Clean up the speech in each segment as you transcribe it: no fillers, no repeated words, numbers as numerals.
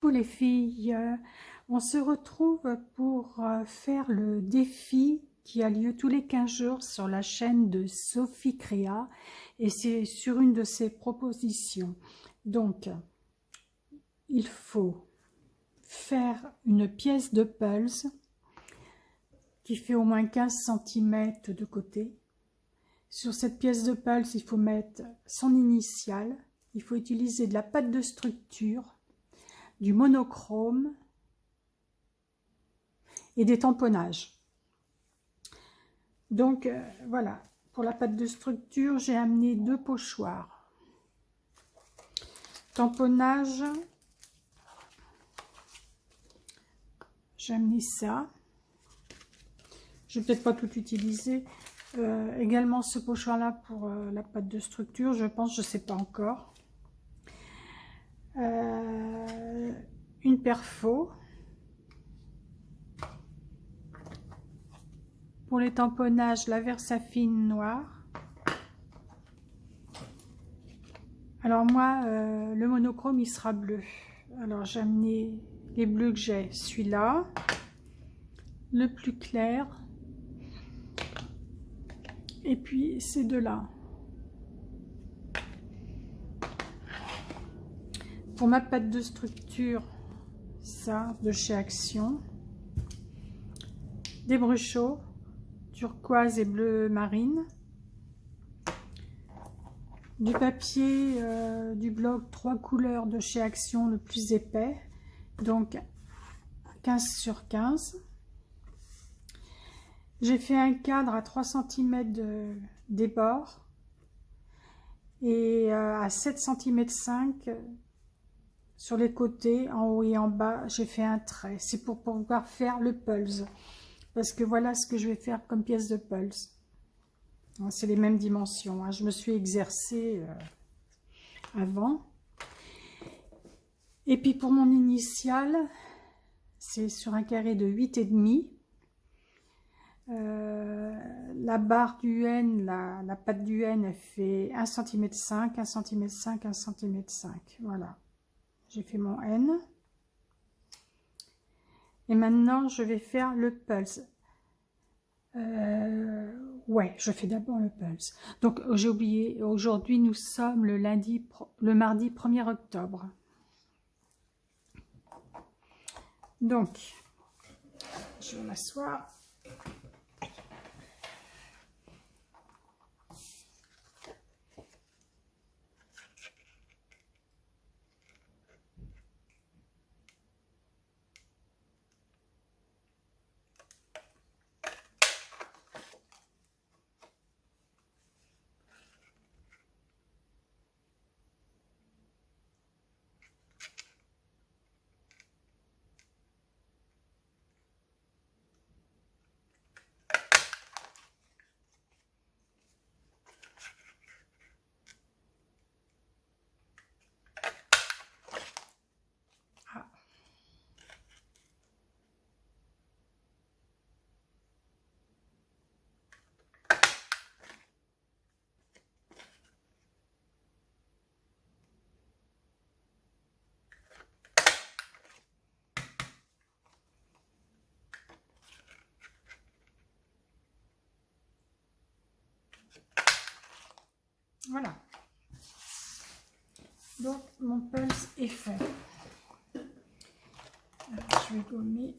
Coucou les filles, on se retrouve pour faire le défi qui a lieu tous les 15 jours sur la chaîne de Sophie Créa et c'est sur une de ses propositions. Donc, il faut faire une pièce de pulse qui fait au moins 15 cm de côté. Sur cette pièce de pulse, il faut mettre son initiale, il faut utiliser de la pâte de structure, du monochrome et des tamponnages. Donc voilà, pour la pâte de structure, j'ai amené 2 pochoirs. Tamponnage, j'ai amené ça. Je vais peut-être pas tout utiliser. Également ce pochoir là pour la pâte de structure, je pense, je sais pas encore. Une perfo. Pour les tamponnages, la Versafine noire. Alors moi, le monochrome, il sera bleu. Alors j'ai amené les bleus que j'ai, celui-là, le plus clair, et puis ces deux-là. Pour ma pâte de structure, ça, de chez Action. Des bruchaux, turquoise et bleu marine. Du papier du blog 3 couleurs de chez Action, le plus épais, donc 15 sur 15. J'ai fait un cadre à 3 cm des bords et à 7 cm 5 sur les côtés, en haut et en bas, j'ai fait un trait. C'est pour pouvoir faire le pulse, parce que voilà ce que je vais faire comme pièce de pulse. C'est les mêmes dimensions, hein. Je me suis exercée avant. Et puis pour mon initiale, c'est sur un carré de 8,5. La barre du N, la patte du N, elle fait 1 cm 5, 1 cm 5, 1 cm 5. Voilà, j'ai fait mon N. Et maintenant, je vais faire le pulse. Ouais, je fais d'abord le pulse. Donc, j'ai oublié, aujourd'hui, nous sommes le mardi 1er octobre. Donc, je vais m'asseoir. Voilà. Donc, mon pulse est fait. Alors, je vais gommer.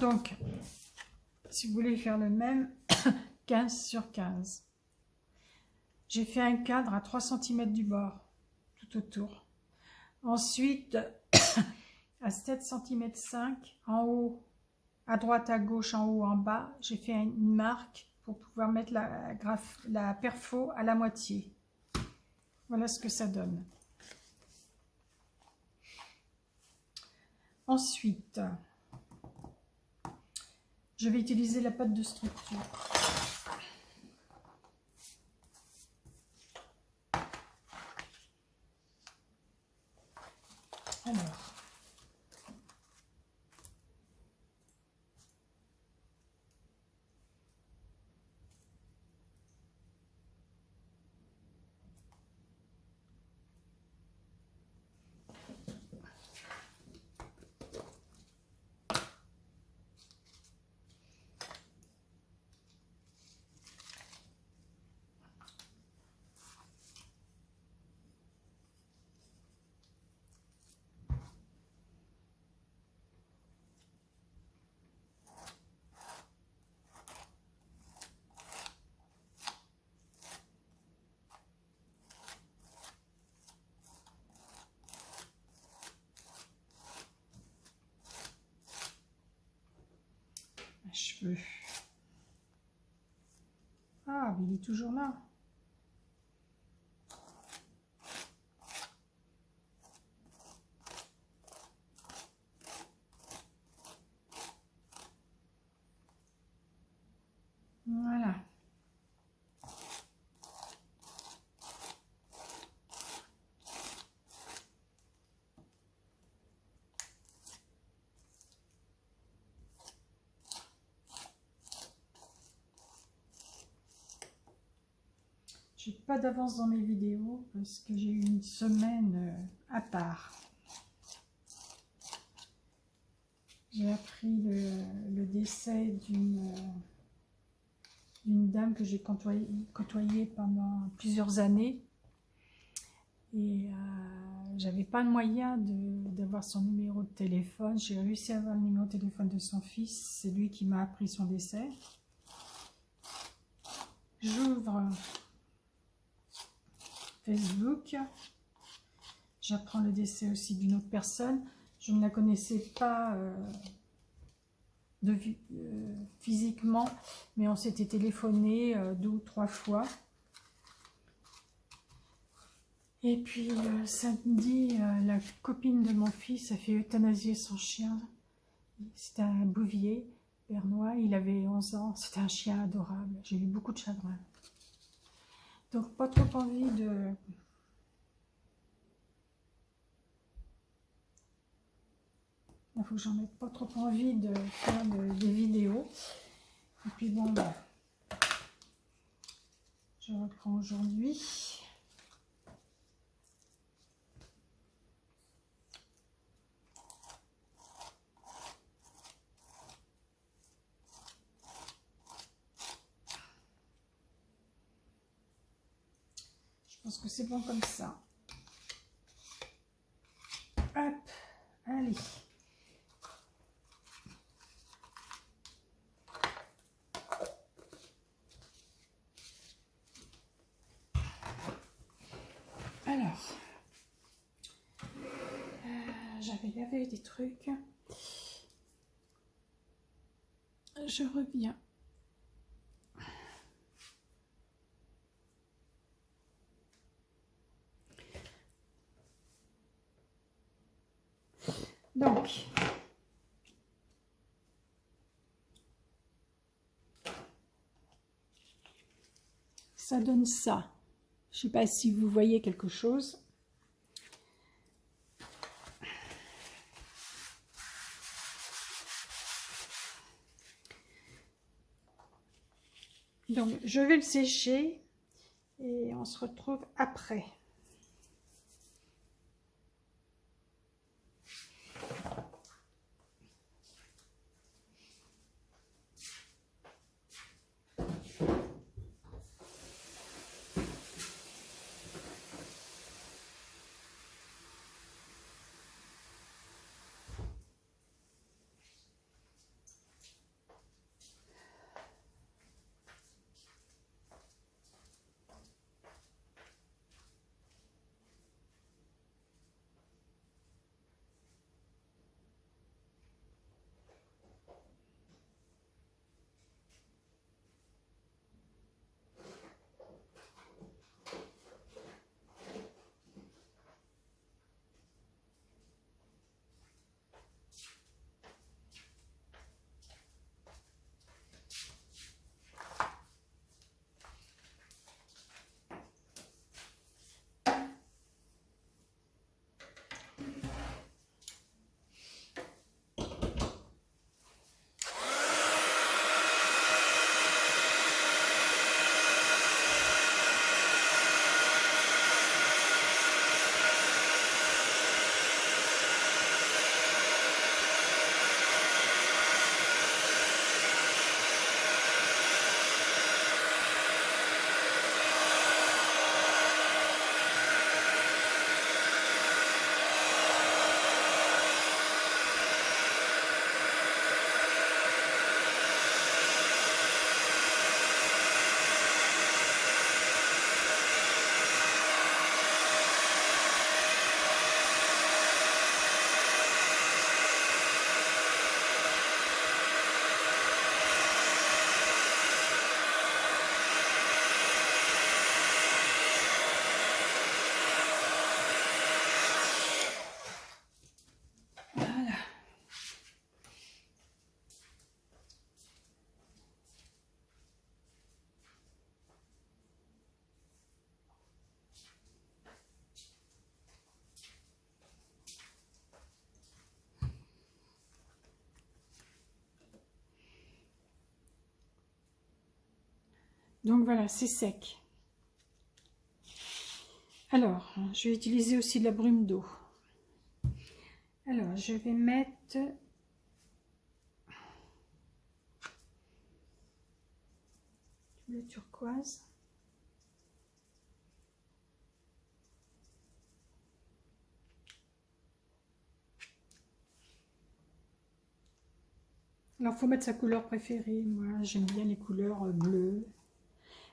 Donc, si vous voulez faire le même, 15 sur 15. J'ai fait un cadre à 3 cm du bord, tout autour. Ensuite, à 7 cm 5, en haut, à droite, à gauche, en haut, en bas, j'ai fait une marque pour pouvoir mettre la perfo à la moitié. Voilà ce que ça donne. Ensuite, je vais utiliser la pâte de structure. Alors, cheveux. Ah, mais il est toujours là. Voilà. J'ai pas d'avance dans mes vidéos parce que j'ai eu une semaine à part. J'ai appris le décès d'une dame que j'ai côtoyée pendant plusieurs années. Et j'avais pas le moyen d'avoir son numéro de téléphone. J'ai réussi à avoir le numéro de téléphone de son fils. C'est lui qui m'a appris son décès. J'ouvre Facebook. J'apprends le décès aussi d'une autre personne. Je ne la connaissais pas physiquement, mais on s'était téléphoné 2 ou 3 fois. Et puis samedi, la copine de mon fils a fait euthanasier son chien. C'était un bouvier bernois, il avait 11 ans, c'était un chien adorable. J'ai eu beaucoup de chagrin. Donc pas trop envie de... Il faut que j'en mette pas trop envie de faire des vidéos. Et puis bon, bah, je reprends aujourd'hui. Je pense que c'est bon comme ça. Hop, allez. Alors, j'avais lavé des trucs. Je reviens. Donc, ça donne ça. Je ne sais pas si vous voyez quelque chose. Donc, je vais le sécher et on se retrouve après. Donc voilà, c'est sec. Alors, je vais utiliser aussi de la brume d'eau. Alors, je vais mettre le turquoise. Alors, il faut mettre sa couleur préférée. Moi, j'aime bien les couleurs bleues,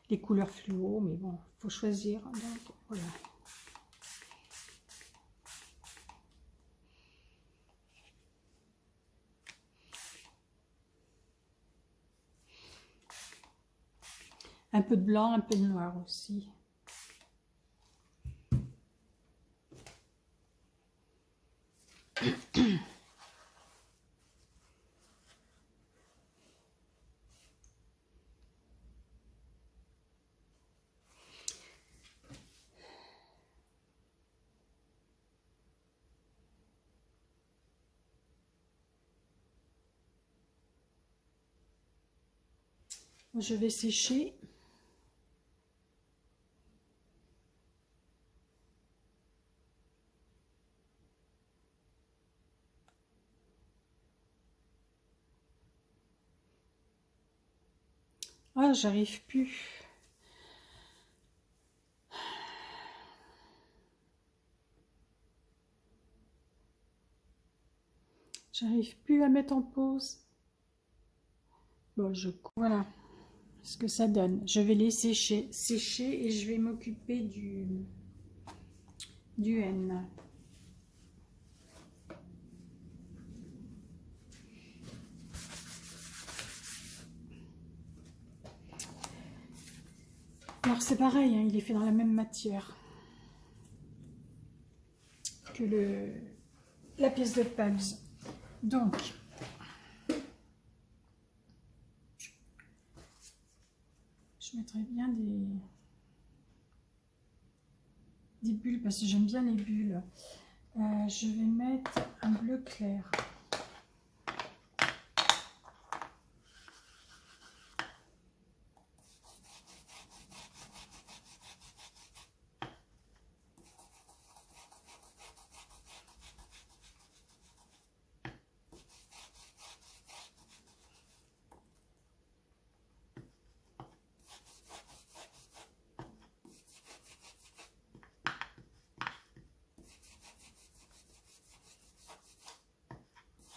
les couleurs fluo, mais bon, il faut choisir. Donc, voilà. Un peu de blanc, un peu de noir aussi. Je vais sécher. Ah, j'arrive plus. J'arrive plus à mettre en pause. Bon, voilà ce que ça donne. Je vais les sécher et je vais m'occuper du N. Alors c'est pareil, hein, il est fait dans la même matière que la pièce de Pulse. Donc, je mettrai bien des bulles parce que j'aime bien les bulles. Je vais mettre un bleu clair.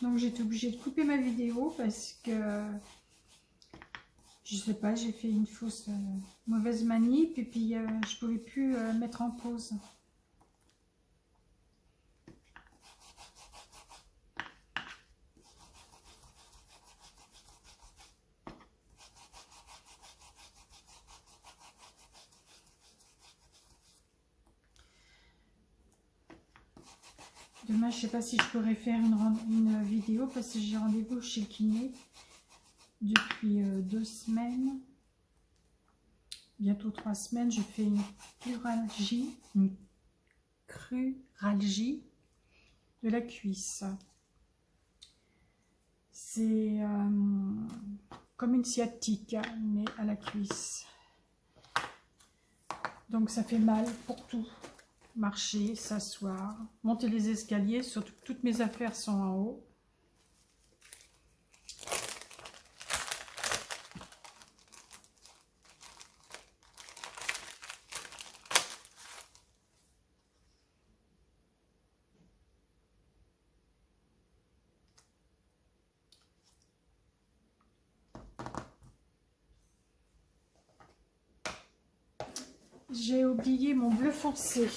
Donc j'étais obligée de couper ma vidéo parce que je sais pas, j'ai fait une fausse mauvaise manip et puis je pouvais plus mettre en pause. Demain, je sais pas si je pourrais faire une vidéo parce que j'ai rendez-vous chez le kiné depuis 2 semaines. Bientôt 3 semaines, je fais une cruralgie de la cuisse. C'est comme une sciatique, mais à la cuisse. Donc ça fait mal pour tout. Marcher, s'asseoir, monter les escaliers, surtout que toutes mes affaires sont en haut. J'ai oublié mon bleu foncé.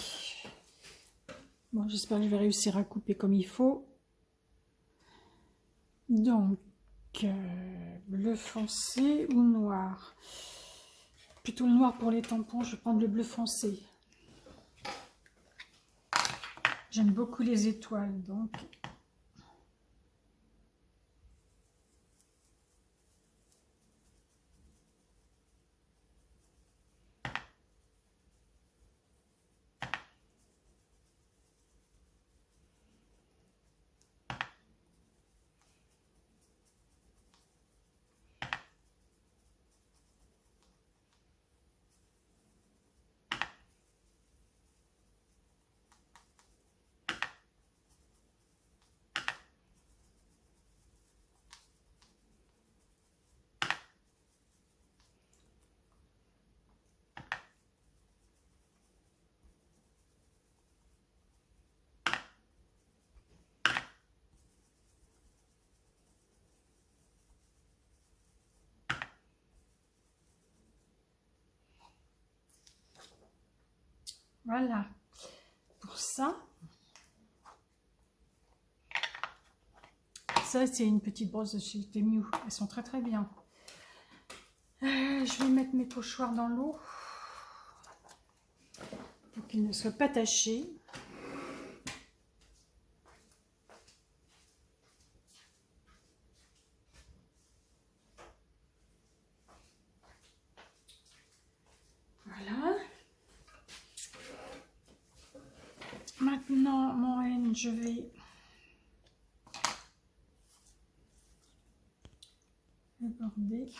Bon, j'espère que je vais réussir à couper comme il faut. Donc, bleu foncé ou noir? Plutôt le noir pour les tampons, je vais prendre le bleu foncé. J'aime beaucoup les étoiles, donc. Voilà, pour ça. Ça, c'est une petite brosse de chez Temu. Elles sont très très bien. Je vais mettre mes pochoirs dans l'eau pour qu'ils ne soient pas tachés. Voilà. Maintenant, mon N, je vais le border.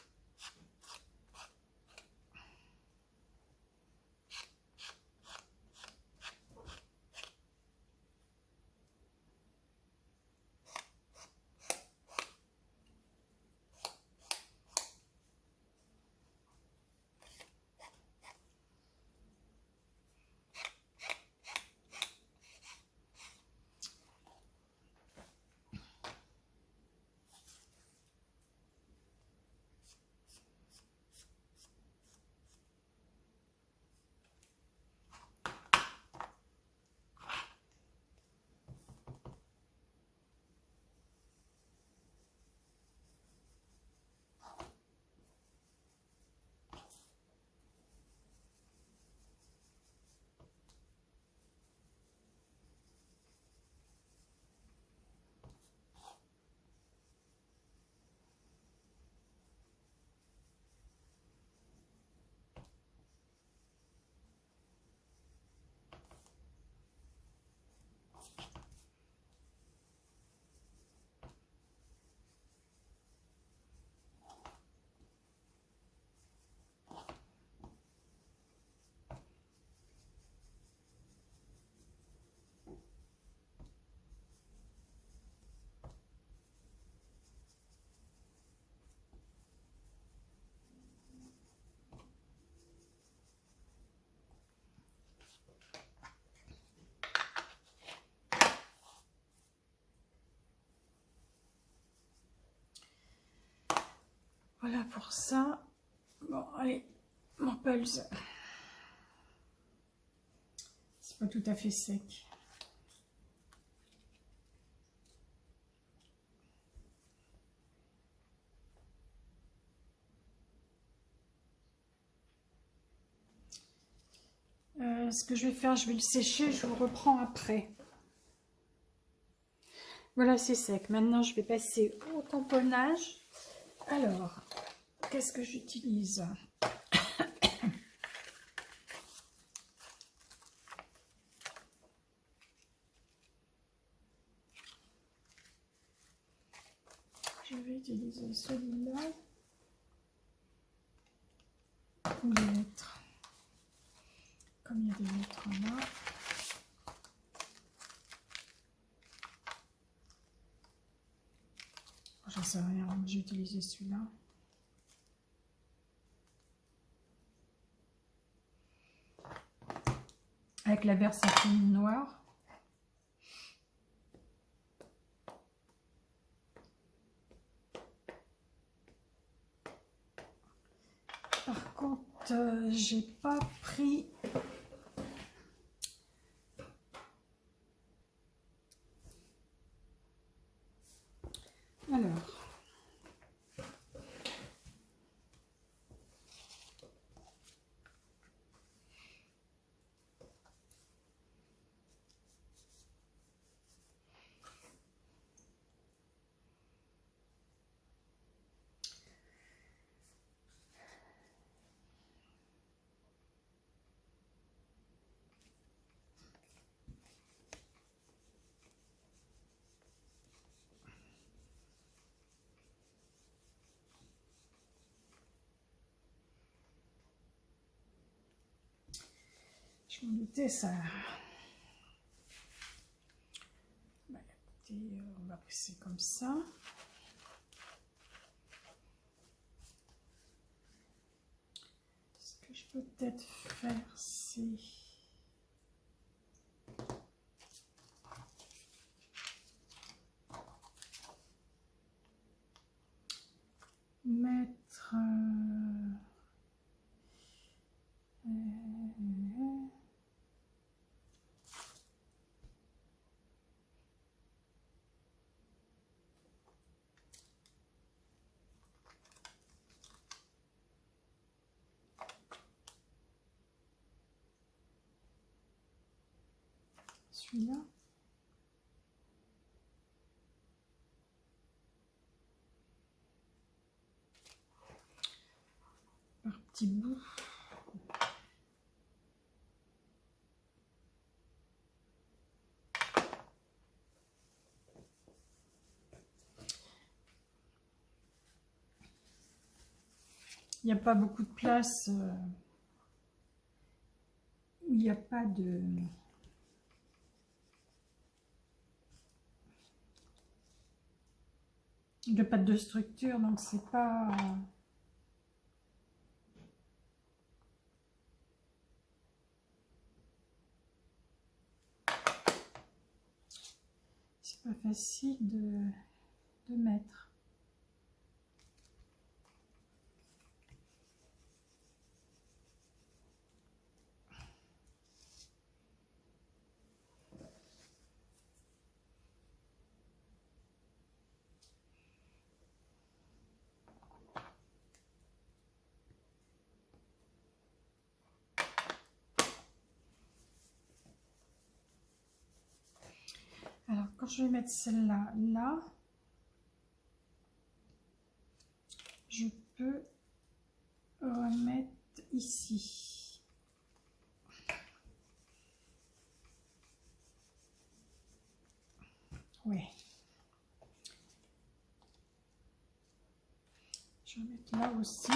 Voilà pour ça. Bon, allez, mon pulse. C'est pas tout à fait sec. Ce que je vais faire, je vais le sécher, je vous reprends après. Voilà, c'est sec. Maintenant, je vais passer au tamponnage. Alors, qu'est-ce que j'utilise? Je vais utiliser celui-là. Ou des lettres. Comme il y a des lettres là. J'en sais rien, j'ai utilisé celui-là. Avec la versatile noire. Par contre, j'ai pas pris. Alors. Je m'en doutais, ça. Bah, écoutez, on va presser comme ça. Ce que je peux peut-être faire, c'est mettre celui-là. Par petits bouts. Il n'y a pas beaucoup de place où il n'y a pas pâte de structure, donc c'est pas facile de mettre. Alors, quand je vais mettre celle-là, là, je peux remettre ici. Oui. Je vais mettre là aussi.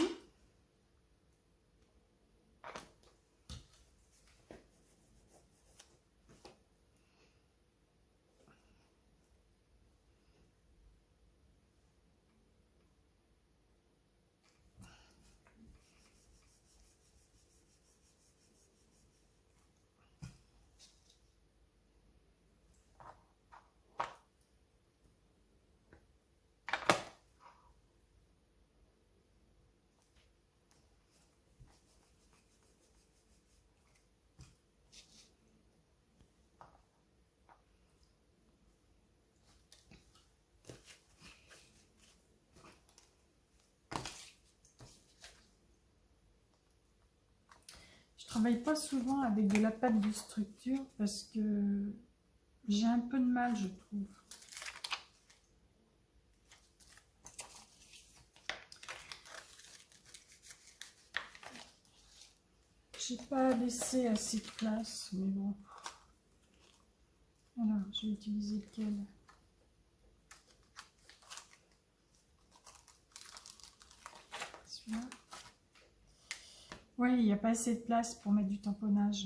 Je travaille pas souvent avec de la pâte de structure parce que j'ai un peu de mal, je trouve. J'ai pas laissé assez de place, mais bon. Alors, je vais utiliser lequel? Celui-là. Oui, il n'y a pas assez de place pour mettre du tamponnage.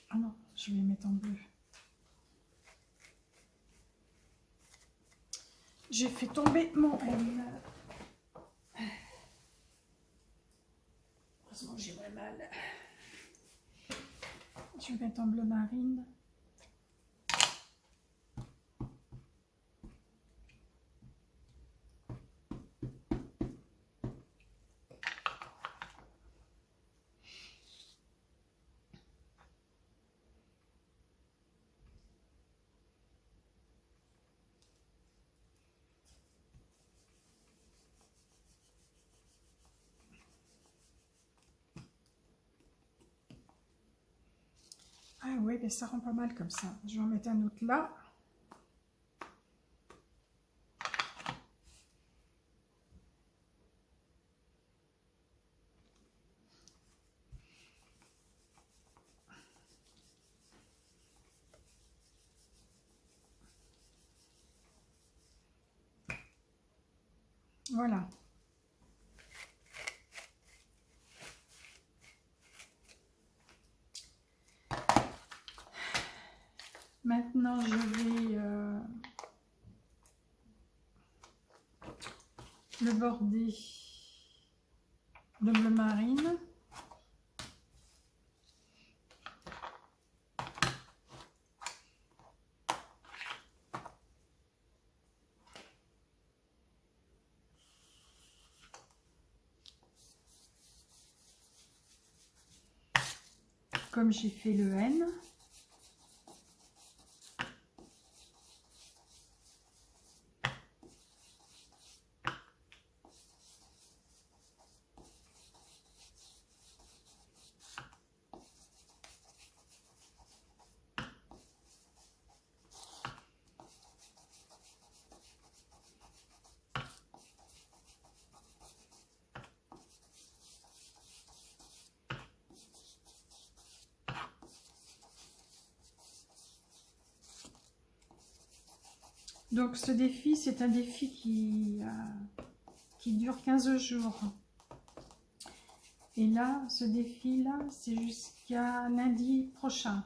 Ah non, je vais mettre en bleu. J'ai fait tomber mon M. Heureusement, j'ai moins mal. Je vais mettre en bleu marine. Ah oui, mais ça rend pas mal comme ça. Je vais en mettre un autre là. Voilà. Maintenant, je vais le border de bleu marine. Comme j'ai fait le N. Donc ce défi, c'est un défi qui dure 15 jours. Et là, ce défi-là, c'est jusqu'à lundi prochain.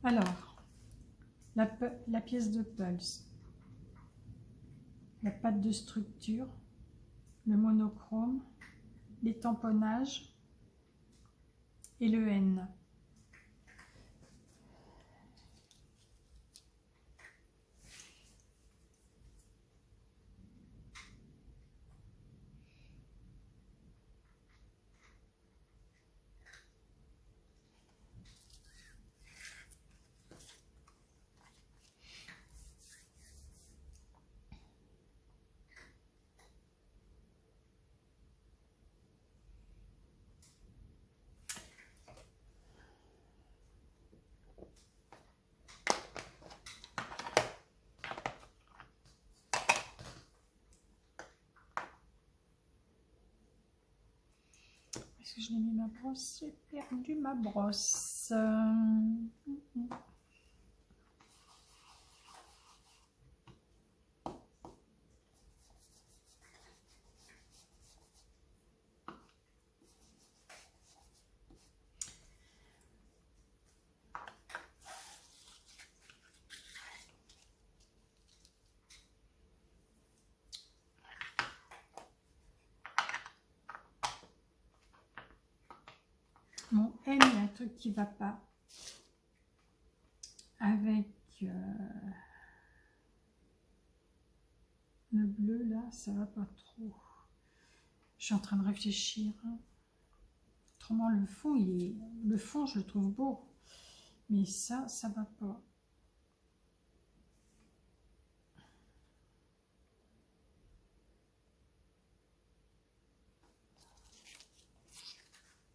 Alors, la pièce de pulse, la patte de structure, le monochrome, les tamponnages et le N. Est-ce que je l'ai mis ma brosse? J'ai perdu ma brosse. Mon N, il y a un truc qui ne va pas avec le bleu là, ça va pas trop. Je suis en train de réfléchir. Autrement, le fond, le fond, je le trouve beau, mais ça va pas.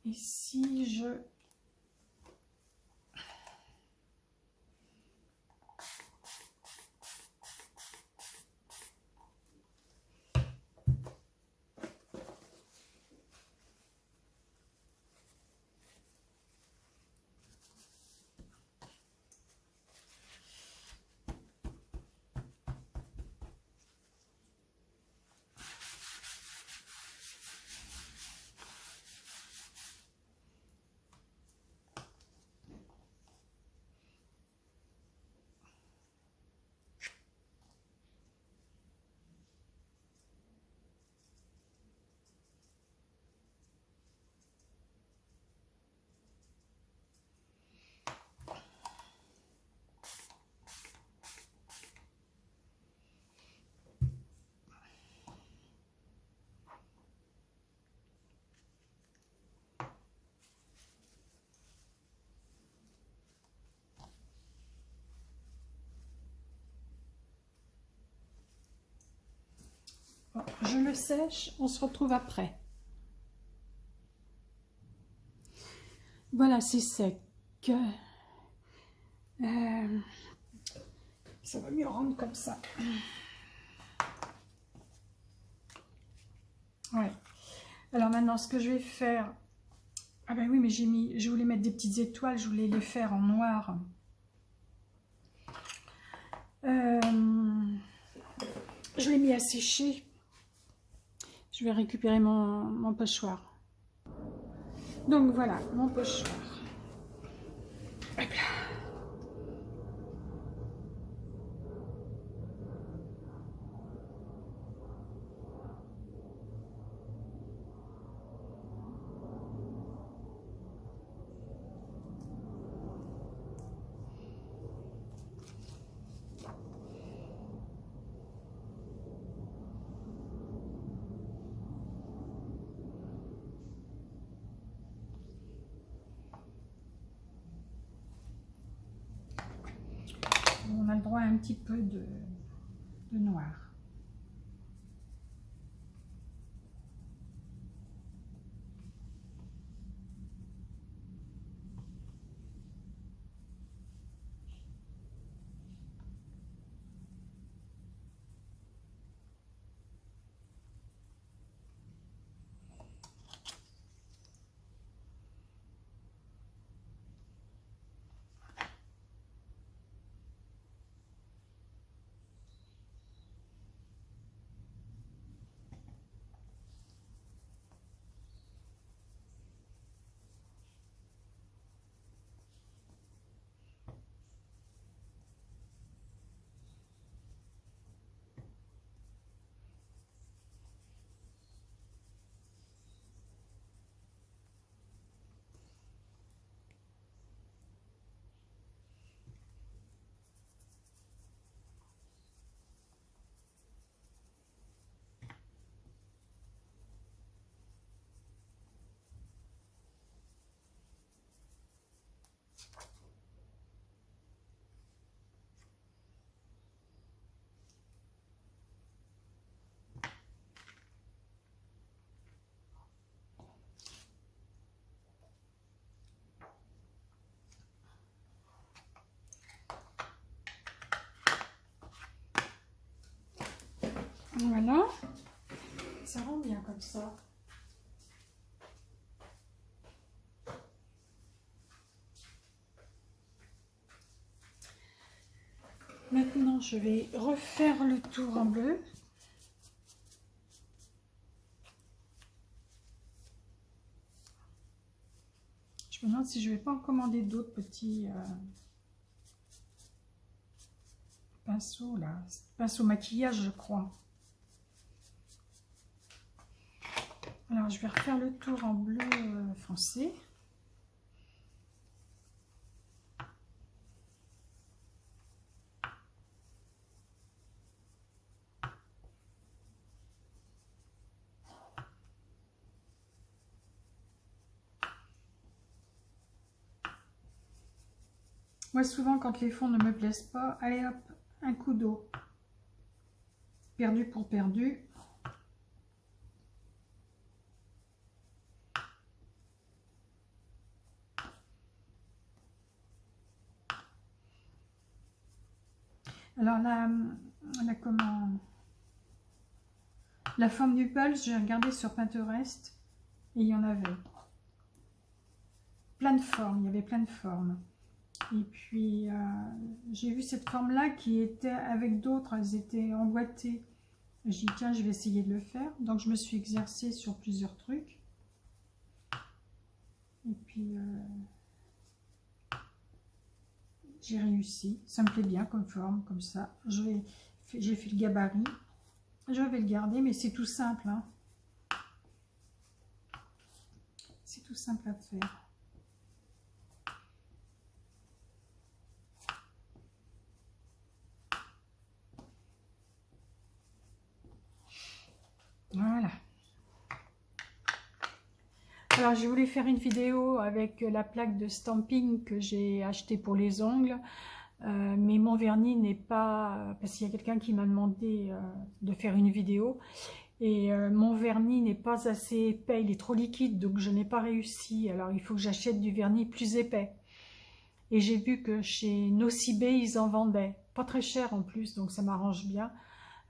Et si je... Bon, je le sèche, on se retrouve après. Voilà, c'est sec. Ça va mieux rendre comme ça. Ouais. Alors maintenant, ce que je vais faire... Ah ben oui, mais je voulais mettre des petites étoiles, je voulais les faire en noir. Je l'ai mis à sécher. Je vais récupérer mon pochoir. Donc voilà, mon pochoir. Hop là. droit à un petit peu de noir. Voilà, ça rend bien comme ça. Maintenant, je vais refaire le tour en bleu. Je me demande si je ne vais pas en commander d'autres petits pinceaux là. Pinceau maquillage, je crois. Alors, je vais refaire le tour en bleu foncé. Moi, souvent, quand les fonds ne me plaisent pas, allez hop, un coup d'eau. Perdu pour perdu. Alors la forme du pulse, j'ai regardé sur Pinterest et il y en avait plein de formes, il y avait plein de formes. Et puis j'ai vu cette forme là qui était avec d'autres, elles étaient emboîtées. J'ai dit tiens, je vais essayer de le faire. Donc je me suis exercée sur plusieurs trucs. Et puis j'ai réussi, ça me plaît bien comme forme, comme ça. J'ai fait le gabarit, je vais le garder, mais c'est tout simple. Hein. C'est tout simple à faire. Voilà. Alors j'ai voulu faire une vidéo avec la plaque de stamping que j'ai achetée pour les ongles. Mais mon vernis n'est pas... Parce qu'il y a quelqu'un qui m'a demandé de faire une vidéo. Et mon vernis n'est pas assez épais, il est trop liquide, donc je n'ai pas réussi. Alors il faut que j'achète du vernis plus épais. Et j'ai vu que chez Nocibé, ils en vendaient. Pas très cher en plus, donc ça m'arrange bien.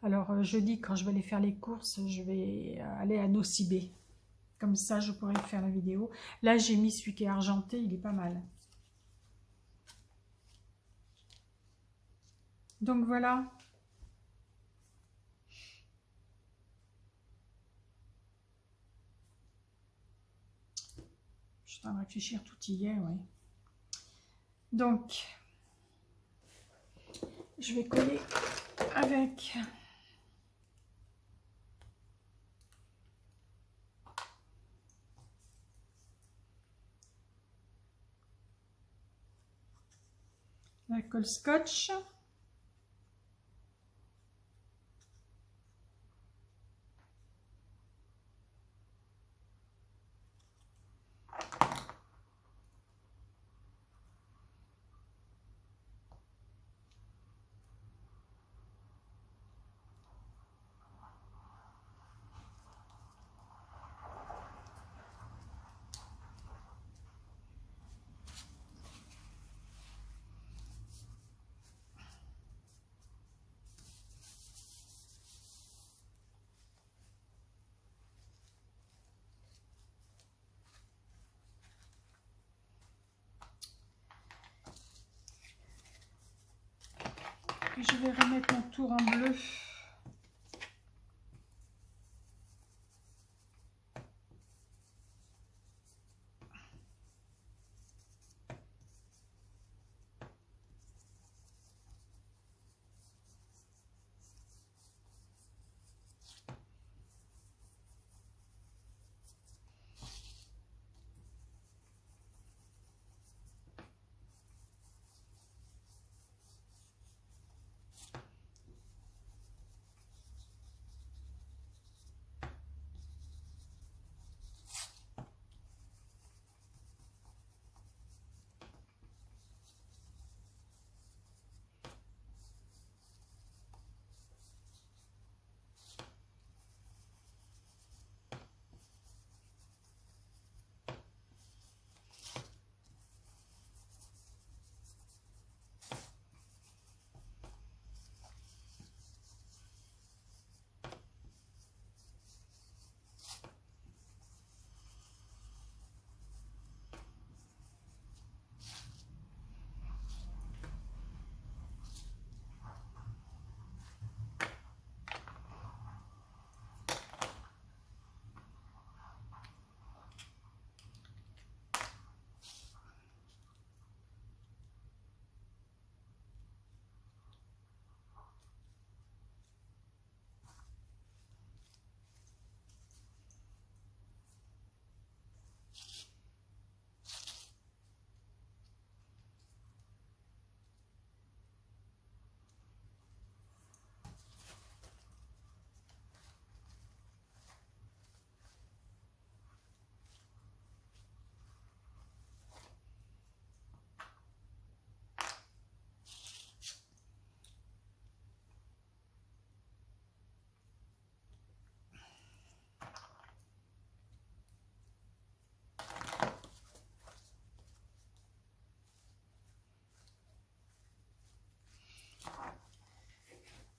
Alors jeudi, quand je vais aller faire les courses, je vais aller à Nocibé. Comme ça, je pourrai faire la vidéo. Là, j'ai mis celui qui est argenté, il est pas mal. Donc voilà. Je suis en train de réfléchir tout hier, oui. Donc, je vais coller avec la colle scotch. puis je vais remettre mon tour en bleu.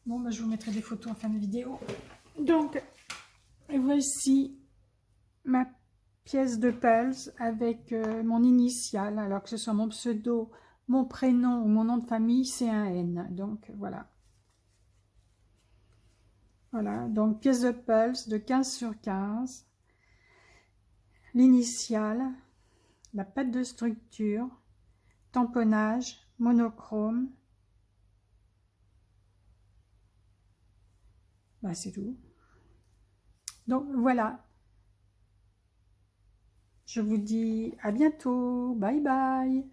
Bon, bah, je vous mettrai des photos en fin de vidéo. Donc, voici ma pièce de Pulse avec mon initiale, alors que ce soit mon pseudo, mon prénom ou mon nom de famille, c'est un N. Donc, voilà. Voilà, donc pièce de Pulse de 15 sur 15. L'initiale, la patte de structure, tamponnage, monochrome. Bah, c'est tout. Donc voilà, je vous dis à bientôt, bye bye.